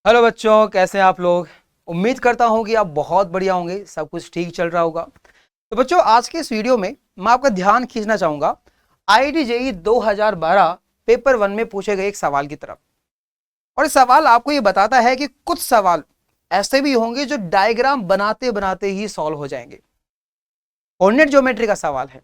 Hello बच्चों, कैसे हैं आप लोग। उम्मीद करता हूं कि आप बहुत बढ़िया होंगे, सब कुछ ठीक चल रहा होगा। तो बच्चों, आज के इस वीडियो में मैं आपका ध्यान खींचना चाहूंगा आईआईटी जेईई 2012 पेपर 1 में पूछे गए एक सवाल की तरफ। और इस सवाल आपको ये बताता है कि कुछ सवाल ऐसे भी होंगे जो डायग्राम बनाते बनाते ही सॉल्व हो जाएंगे। कोऑर्डिनेट ज्योमेट्री का सवाल है,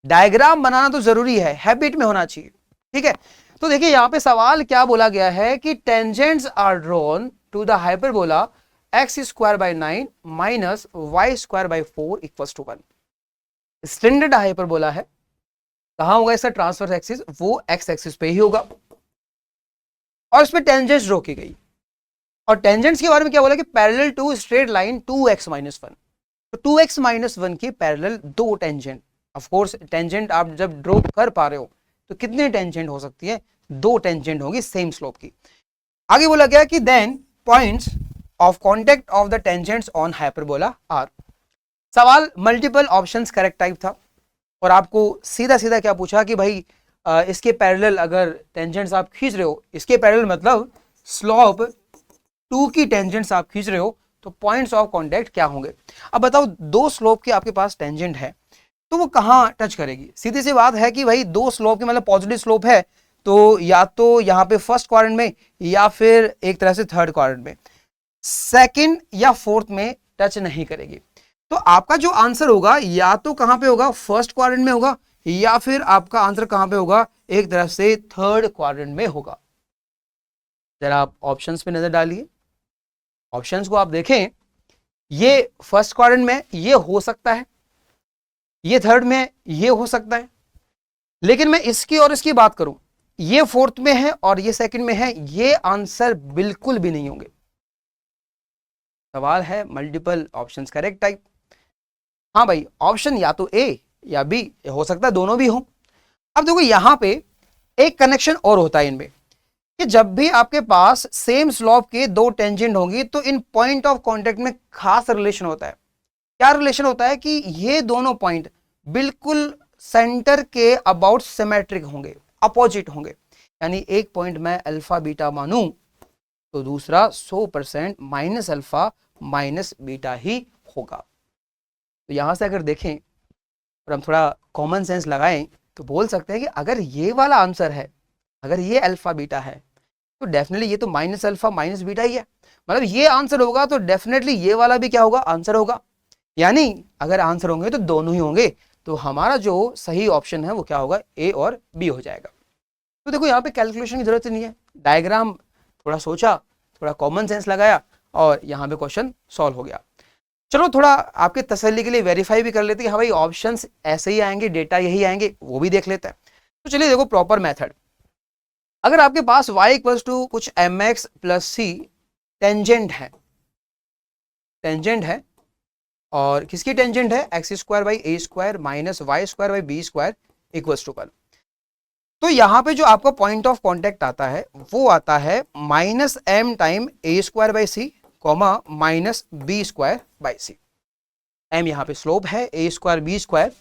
डायग्राम बनाना तो जरूरी है, हैबिट में होना चाहिए। ठीक है, तो देखिए यहां पे सवाल क्या बोला गया है कि tangents are drawn to the hyperbola X square by 9 minus Y square by 4 equals to 1। Standard hyperbola है, कहां होगा इसका ट्रांसवर्स एक्सिस, वो एक्स एक्सिस पे ही होगा और इसमें टेंजेंट्स ड्रॉ की गई। और टेंजेंट्स के बारे में क्या बोला कि parallel to straight line 2x minus 1। तो 2x माइनस 1 की पैरेलल दो टेंजेंट, ऑफ कोर्स टेंजेंट आप जब ड्रॉ कर पा रहे हो तो कितने टेंजेंट हो सकती है, दो टेंजेंट होगी सेम स्लोप की। आगे बोला गया कि then points of contact of the tangents on hyperbola are. सवाल मल्टीपल ऑप्शंस करेक्ट टाइप था और आपको सीधा सीधा क्या पूछा कि भाई इसके पैरेलल अगर टेंजेंट्स आप खींच रहे हो, इसके पैरेलल मतलब स्लोप 2 की टेंजेंट्स आप खींच रहे हो, तो पॉइंट्स ऑफ कांटेक्ट क्या होंगे। अब बताओ, दो स्लोप की आपके पास टेंजेंट है तो वो कहां टच करेगी। सीधी सी बात है कि भाई दो स्लोप की मतलब पॉजिटिव स्लोप है तो या तो यहां पे फर्स्ट क्वाड्रेंट में या फिर एक तरह से थर्ड क्वाड्रेंट में, सेकंड या फोर्थ में टच नहीं करेगी। तो आपका जो आंसर होगा या तो कहां पे होगा, फर्स्ट क्वाड्रेंट में होगा, या फिर आपका आंसर कहां पे होगा, एक तरह से थर्ड क्वाड्रेंट में होगा। जरा आप ऑप्शंस पे नजर डालिए, ऑप्शंस को आप देखें। ये फर्स्ट क्वाड्रेंट में ये हो सकता है, ये थर्ड में ये हो सकता है, लेकिन मैं इसकी और इसकी बात करूं, ये फोर्थ में है और ये सेकंड में है, ये आंसर बिल्कुल भी नहीं होंगे। सवाल है मल्टीपल ऑप्शंस करेक्ट टाइप। हाँ भाई, ऑप्शन या तो ए या बी, हो सकता है दोनों भी हो। अब देखो यहां पे एक कनेक्शन और होता है इनमें कि जब भी आपके पास सेम स्लोप के दो टेंजेंट होंगी तो इन पॉइंट ऑफ कांटेक्ट में खास रिलेशन होता है। क्या रिलेशन होता है कि ये दोनों पॉइंट बिल्कुल सेंटर के अबाउट सिमेट्रिक होंगे, अपोजिट होंगे। यानी एक पॉइंट मैं अल्फा बीटा मानूं तो दूसरा 100% माइनस अल्फा माइनस बीटा ही होगा। तो यहां से अगर देखें और हम थोड़ा कॉमन सेंस लगाएं तो बोल सकते हैं कि अगर ये वाला आंसर है, अगर ये अल्फा बीटा है तो डेफिनेटली ये तो माइनस अल्फा माइनस बीटा ही है। मतलब ये आंसर होगा तो डेफिनेटली ये वाला भी क्या होगा, आंसर होगा। यानी अगर आंसर होंगे तो दोनों ही होंगे। तो हमारा जो सही ऑप्शन है वो क्या होगा, ए और बी हो जाएगा। तो देखो यहाँ पे कैलकुलेशन की जरूरत नहीं है, डायग्राम थोड़ा सोचा, थोड़ा कॉमन सेंस लगाया और यहाँ पे क्वेश्चन सॉल्व हो गया। चलो थोड़ा आपके तसल्ली के लिए वेरीफाई भी कर लेते हैं, हाँ भाई ऑप्शंस ऐसे ही आएंगे, डेटा यही आएंगे, वो भी देख लेते हैं। तो चलिए देखो प्रॉपर मेथड। अगर आपके पास y इक्वल्स टू कुछ mx प्लस सी टेंजेंट है और किसकी टेंजेंट है, x square by a square minus Y square by b square equals to 1। तो यहां पे जो आपका पॉइंट ऑफ कांटेक्ट आता है वो आता है minus m time a square by c comma minus B square by c. M यहाँ पे स्लोप है, ए स्क्वायर बी स्क्वायर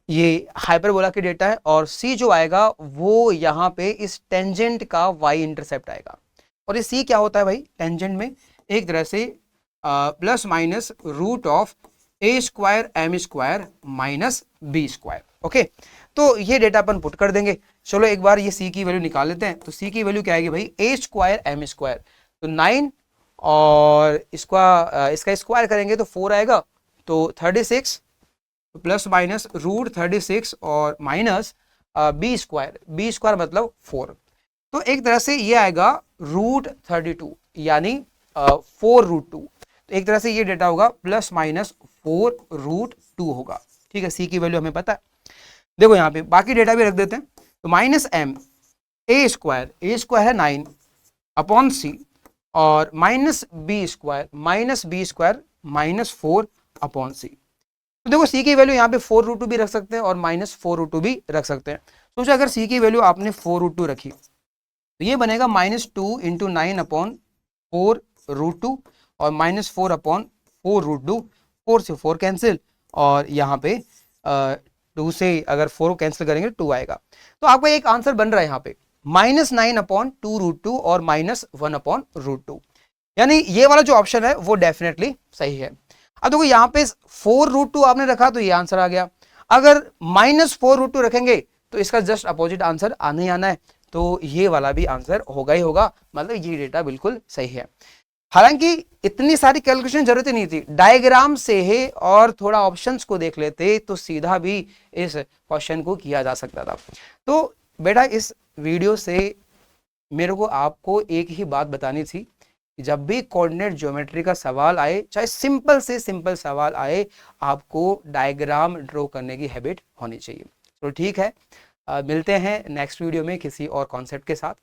ये हाइपरबोला की डेटा है और सी जो आएगा वो यहाँ पे इस टेंजेंट का वाई इंटरसेप्ट आएगा। और ये सी क्या होता है भाई, टेंजेंट में एक तरह से plus minus root of a square m square minus B square. Okay, तो ये डेटा अपन पुट कर देंगे। चलो एक बार ये सी की वैल्यू निकाल लेते हैं। तो सी की वैल्यू क्या आएगी भाई, ए स्क्वायर एम स्क्वायर, तो 9 और इसका स्क्वायर करेंगे तो 4 आएगा, तो 36 प्लस माइनस रूट 36 और माइनस बी स्क्वायर मतलब 4। तो एक तरह से ये आएगा रूट 32 यानी 4 रूट 2। तो एक तरह से ये डेटा होगा प्लस माइनस 4 रूट 2 होगा। ठीक है, सी की वैल्यू हमें पता है। देखो यहाँ पे बाकी डेटा भी रख देते हैं। तो माइनस एम ए स्क्वायर है 9 अपॉन सी और minus B square minus 4 upon C. तो देखो सी की वैल्यू यहाँ पे 4 रूट 2 भी रख सकते हैं और माइनस 4 रूट 2 भी रख सकते हैं। सोचो अगर सी की वैल्यू आपने 4 रूट 2 रखी तो ये बनेगा माइनस 2 इंटू 9 अपॉन 4 रूट 2 और माइनस 4 अपॉन 4 रूट 2, 4 से 4 कैंसिल और यहाँ पे 2 से अगर 4 कैंसिल करेंगे 2 आएगा। तो आपका एक आंसर बन रहा है यहाँ पे माइनस 9 अपॉन 2 रूट 2 और माइनस 1 अपॉन रूट 2। यानी ये वाला जो ऑप्शन है वो डेफिनेटली सही है। अब देखो यहाँ पे 4√2 आपने रखा तो ये आंसर आ गया, अगर -4√2 रखेंगे तो इसका जस्ट अपोजिट आंसर आना ही आना है, तो ये वाला भी आंसर होगा ही होगा, मतलब ये डेटा बिल्कुल सही है। हालांकि इतनी सारी कैलकुलेशन जरूरत ही नहीं थी, डायग्राम से ही और थोड़ा ऑप्शंस को देख लेते तो सीधा भी इस क्वेश्चन को किया जा सकता था। तो बेटा इस वीडियो से मेरे को आपको एक ही बात बतानी थी, जब भी कोऑर्डिनेट ज्योमेट्री का सवाल आए, चाहे सिंपल से सिंपल सवाल आए, आपको डायग्राम ड्रॉ करने की हैबिट होनी चाहिए। तो ठीक है, मिलते हैं नेक्स्ट वीडियो में किसी और कॉन्सेप्ट के साथ।